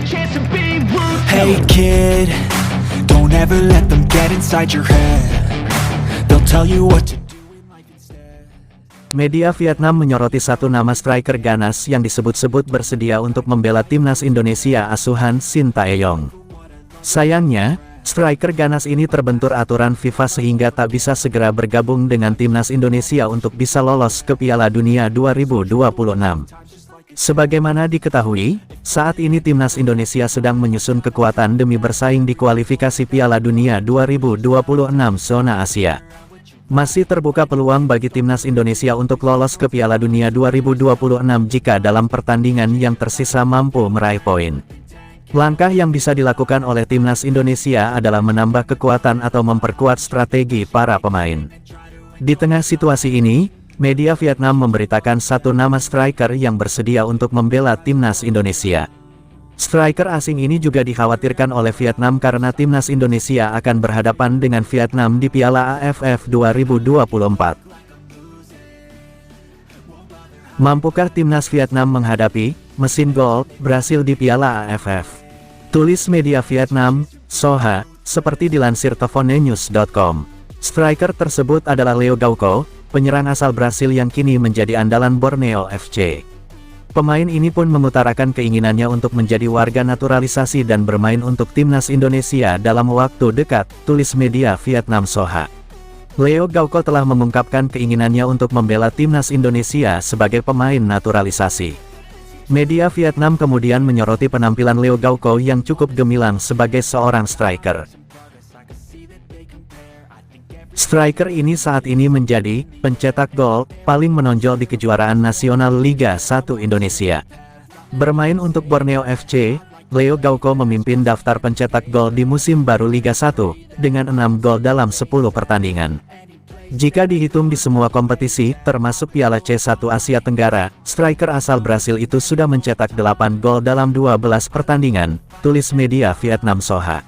Hey kid, don't ever let them get inside your head. They'll tell you what to do in life instead. Media Vietnam menyoroti satu nama striker ganas yang disebut-sebut bersedia untuk membela timnas Indonesia asuhan Shin Tae-yong. Sayangnya, striker ganas ini terbentur aturan FIFA sehingga tak bisa segera bergabung dengan timnas Indonesia untuk bisa lolos ke Piala Dunia 2026. Sebagaimana diketahui, saat ini timnas Indonesia sedang menyusun kekuatan demi bersaing di kualifikasi Piala Dunia 2026 zona Asia. Masih terbuka peluang bagi timnas Indonesia untuk lolos ke Piala Dunia 2026 jika dalam pertandingan yang tersisa mampu meraih poin. Langkah yang bisa dilakukan oleh timnas Indonesia adalah menambah kekuatan atau memperkuat strategi para pemain. Di tengah situasi ini, media Vietnam memberitakan satu nama striker yang bersedia untuk membela timnas Indonesia. Striker asing ini juga dikhawatirkan oleh Vietnam karena timnas Indonesia akan berhadapan dengan Vietnam di Piala AFF 2024. Mampukah timnas Vietnam menghadapi mesin gol Brasil di Piala AFF? Tulis media Vietnam, Soha, seperti dilansir TVNews.com. Striker tersebut adalah Leo Gauco, penyerang asal Brasil yang kini menjadi andalan Borneo FC. Pemain ini pun mengutarakan keinginannya untuk menjadi warga naturalisasi dan bermain untuk timnas Indonesia dalam waktu dekat, tulis media Vietnam Soha. Leo Gauco telah mengungkapkan keinginannya untuk membela timnas Indonesia sebagai pemain naturalisasi. Media Vietnam kemudian menyoroti penampilan Leo Gauco yang cukup gemilang sebagai seorang striker. Striker ini saat ini menjadi pencetak gol paling menonjol di kejuaraan nasional Liga 1 Indonesia. Bermain untuk Borneo FC, Leo Gauco memimpin daftar pencetak gol di musim baru Liga 1, dengan 6 gol dalam 10 pertandingan. Jika dihitung di semua kompetisi, termasuk Piala C1 Asia Tenggara, striker asal Brasil itu sudah mencetak 8 gol dalam 12 pertandingan, tulis media Vietnam Soha.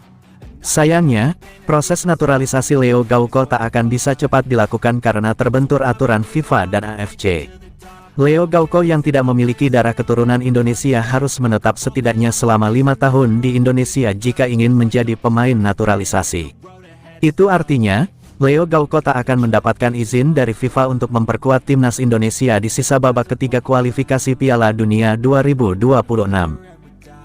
Sayangnya, proses naturalisasi Leo Gauco tak akan bisa cepat dilakukan karena terbentur aturan FIFA dan AFC. Leo Gauco yang tidak memiliki darah keturunan Indonesia harus menetap setidaknya selama 5 tahun di Indonesia jika ingin menjadi pemain naturalisasi. Itu artinya, Leo Gauco tak akan mendapatkan izin dari FIFA untuk memperkuat timnas Indonesia di sisa babak ketiga kualifikasi Piala Dunia 2026.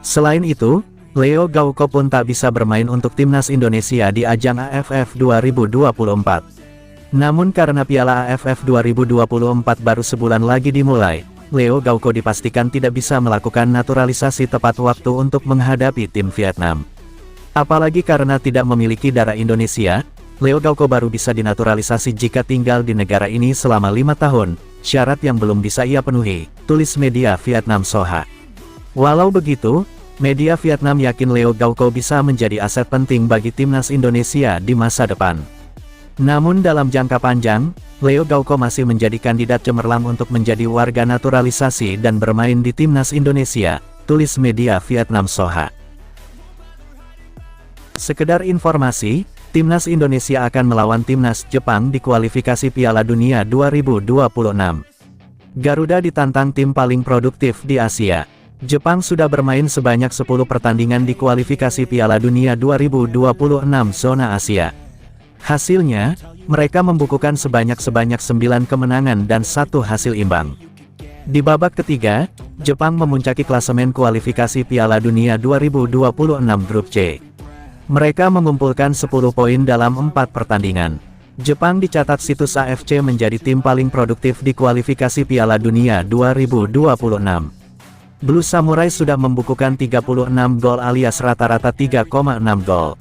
Selain itu, Leo Gauco pun tak bisa bermain untuk timnas Indonesia di ajang AFF 2024. Namun karena Piala AFF 2024 baru sebulan lagi dimulai, Leo Gauco dipastikan tidak bisa melakukan naturalisasi tepat waktu untuk menghadapi tim Vietnam. Apalagi karena tidak memiliki darah Indonesia, Leo Gauco baru bisa dinaturalisasi jika tinggal di negara ini selama 5 tahun, syarat yang belum bisa ia penuhi, tulis media Vietnam Soha. Walau begitu, media Vietnam yakin Leo Gauco bisa menjadi aset penting bagi timnas Indonesia di masa depan. Namun dalam jangka panjang, Leo Gauco masih menjadi kandidat cemerlang untuk menjadi warga naturalisasi dan bermain di timnas Indonesia, tulis media Vietnam Soha. Sekedar informasi, timnas Indonesia akan melawan timnas Jepang di kualifikasi Piala Dunia 2026. Garuda ditantang tim paling produktif di Asia. Jepang sudah bermain sebanyak 10 pertandingan di kualifikasi Piala Dunia 2026 zona Asia. Hasilnya, mereka membukukan sebanyak 9 kemenangan dan 1 hasil imbang. Di babak ketiga, Jepang memuncaki klasemen kualifikasi Piala Dunia 2026 Grup C. Mereka mengumpulkan 10 poin dalam 4 pertandingan. Jepang dicatat situs AFC menjadi tim paling produktif di kualifikasi Piala Dunia 2026. Blue Samurai sudah membukukan 36 gol alias rata-rata 3,6 gol.